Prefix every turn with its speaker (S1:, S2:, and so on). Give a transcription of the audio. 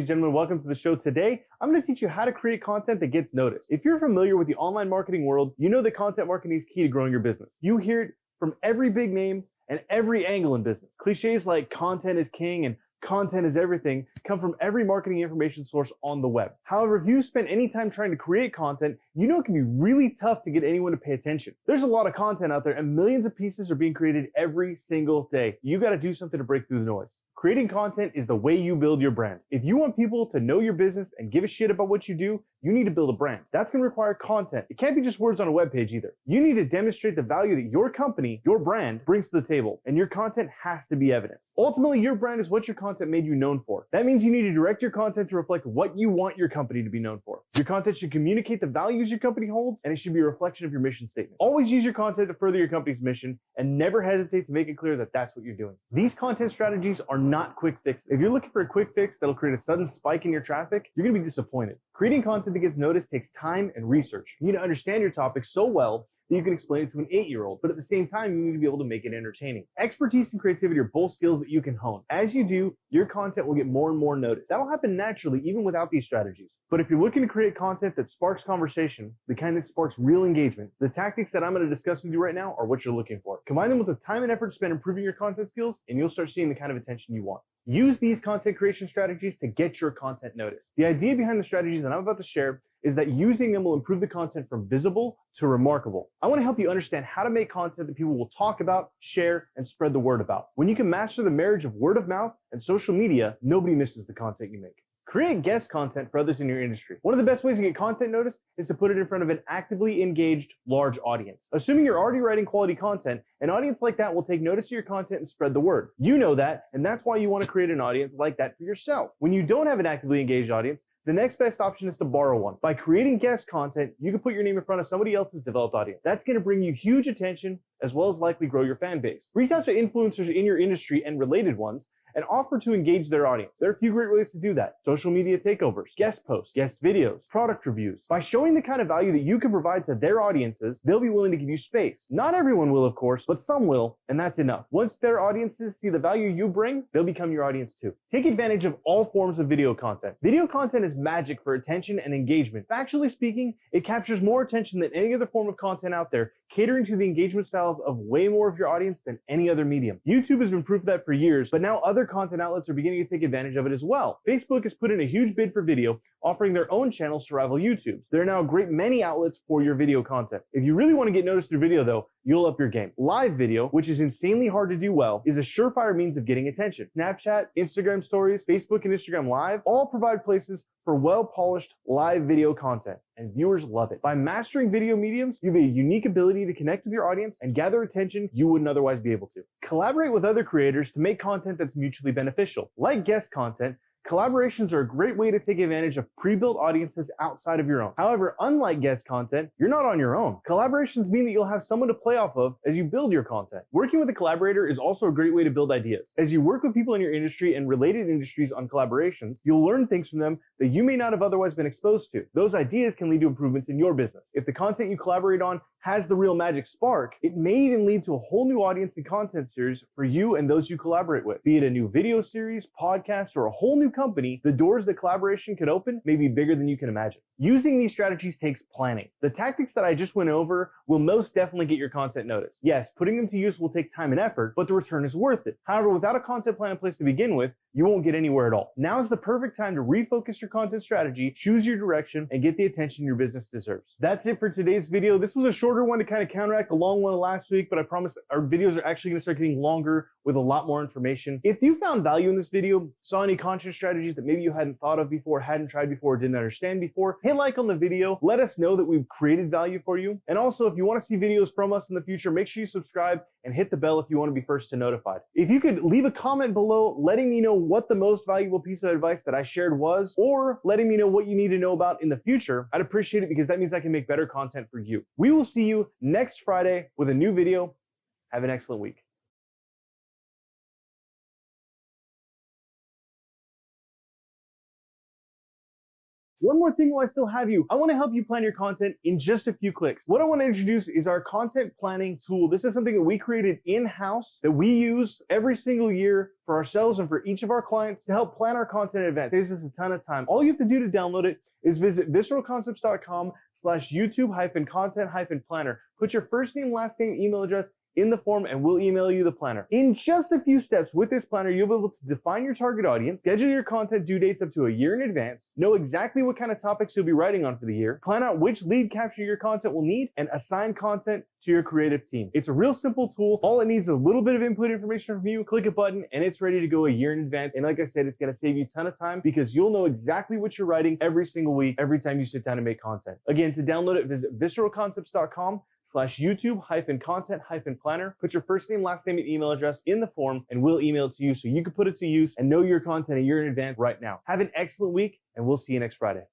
S1: and gentlemen, welcome to the show. Today, I'm going to teach you how to create content that gets noticed. If you're familiar with the online marketing world, you know that content marketing is key to growing your business. You hear it from every big name and every angle in business. Cliches like content is king and content is everything come from every marketing information source on the web. However, if you spend any time trying to create content, you know it can be really tough to get anyone to pay attention. There's a lot of content out there and millions of pieces are being created every single day. You got to do something to break through the noise. Creating content is the way you build your brand. If you want people to know your business and give a shit about what you do, you need to build a brand. That's going to require content. It can't be just words on a web page either. You need to demonstrate the value that your company, your brand, brings to the table, and your content has to be evidence. Ultimately, your brand is what your content made you known for. That means you need to direct your content to reflect what you want your company to be known for. Your content should communicate the values your company holds, and it should be a reflection of your mission statement. Always use your content to further your company's mission, and never hesitate to make it clear that that's what you're doing. These content strategies are not quick fixes. If you're looking for a quick fix that'll create a sudden spike in your traffic, you're going to be disappointed. Creating content that gets noticed takes time and research. You need to understand your topic so well that you can explain it to an 8-year-old, but at the same time, you need to be able to make it entertaining. Expertise and creativity are both skills that you can hone. As you do, your content will get more and more noticed. That'll happen naturally, even without these strategies. But if you're looking to create content that sparks conversation, the kind that sparks real engagement, the tactics that I'm going to discuss with you right now are what you're looking for. Combine them with the time and effort spent improving your content skills, and you'll start seeing the kind of attention you want. Use these content creation strategies to get your content noticed. The idea behind the strategies that I'm about to share is that using them will improve the content from visible to remarkable. I want to help you understand how to make content that people will talk about, share, and spread the word about. When you can master the marriage of word of mouth and social media, nobody misses the content you make. Create guest content for others in your industry. One of the best ways to get content noticed is to put it in front of an actively engaged, large audience. Assuming you're already writing quality content, an audience like that will take notice of your content and spread the word. You know that, and that's why you want to create an audience like that for yourself. When you don't have an actively engaged audience, the next best option is to borrow one. By creating guest content, you can put your name in front of somebody else's developed audience. That's going to bring you huge attention as well as likely grow your fan base. Reach out to influencers in your industry and related ones and offer to engage their audience. There are a few great ways to do that. Social media takeovers, guest posts, guest videos, product reviews. By showing the kind of value that you can provide to their audiences, they'll be willing to give you space. Not everyone will, of course, but some will, and that's enough. Once their audiences see the value you bring, they'll become your audience too. Take advantage of all forms of video content. Video content is magic for attention and engagement. Factually speaking, it captures more attention than any other form of content out there, catering to the engagement styles of way more of your audience than any other medium. YouTube has been proof of that for years, but now other content outlets are beginning to take advantage of it as well. Facebook has put in a huge bid for video, offering their own channels to rival YouTube's. There are now a great many outlets for your video content. If you really want to get noticed through video though, you'll up your game. Live video, which is insanely hard to do well, is a surefire means of getting attention. Snapchat, Instagram stories, Facebook and Instagram Live all provide places for well-polished live video content, and viewers love it. By mastering video mediums, you have a unique ability to connect with your audience and gather attention you wouldn't otherwise be able to. Collaborate with other creators to make content that's mutually beneficial. Like guest content, collaborations are a great way to take advantage of pre-built audiences outside of your own. However, unlike guest content, you're not on your own. Collaborations mean that you'll have someone to play off of as you build your content. Working with a collaborator is also a great way to build ideas. As you work with people in your industry and related industries on collaborations, you'll learn things from them that you may not have otherwise been exposed to. Those ideas can lead to improvements in your business. If the content you collaborate on has the real magic spark, it may even lead to a whole new audience and content series for you and those you collaborate with. Be it a new video series, podcast, or a whole new company, the doors that collaboration could open may be bigger than you can imagine. Using these strategies takes planning. The tactics that I just went over will most definitely get your content noticed. Yes, putting them to use will take time and effort, but the return is worth it. However, without a content plan in place to begin with, you won't get anywhere at all. Now is the perfect time to refocus your content strategy, choose your direction, and get the attention your business deserves. That's it for today's video. This was a shorter one to kind of counteract the long one last week, but I promise our videos are actually going to start getting longer with a lot more information. If you found value in this video, saw any content strategies that maybe you hadn't thought of before, hadn't tried before, or didn't understand before, hit like on the video. Let us know that we've created value for you. And also, if you want to see videos from us in the future, make sure you subscribe and hit the bell if you want to be first to notified. If you could leave a comment below letting me know what the most valuable piece of advice that I shared was, or letting me know what you need to know about in the future, I'd appreciate it because that means I can make better content for you. We will see you next Friday with a new video. Have an excellent week. One more thing while I still have you, I want to help you plan your content in just a few clicks. What I want to introduce is our content planning tool. This is something that we created in-house that we use every single year for ourselves and for each of our clients to help plan our content in advance. It saves us a ton of time. All you have to do to download it is visit visceralconcepts.com/YouTube-content-planner. Put your first name, last name, email address in the form and we'll email you the planner. In just a few steps with this planner, you'll be able to define your target audience, schedule your content due dates up to a year in advance, know exactly what kind of topics you'll be writing on for the year, plan out which lead capture your content will need, and assign content to your creative team. It's a real simple tool. All it needs is a little bit of input information from you, click a button, and it's ready to go a year in advance. And like I said, it's gonna save you a ton of time because you'll know exactly what you're writing every single week, every time you sit down and make content. Again, to download it, visit visceralconcepts.com/YouTube-content-planner. Put your first name, last name, and email address in the form, and we'll email it to you so you can put it to use and know your content a year in advance right now. Have an excellent week, and we'll see you next Friday.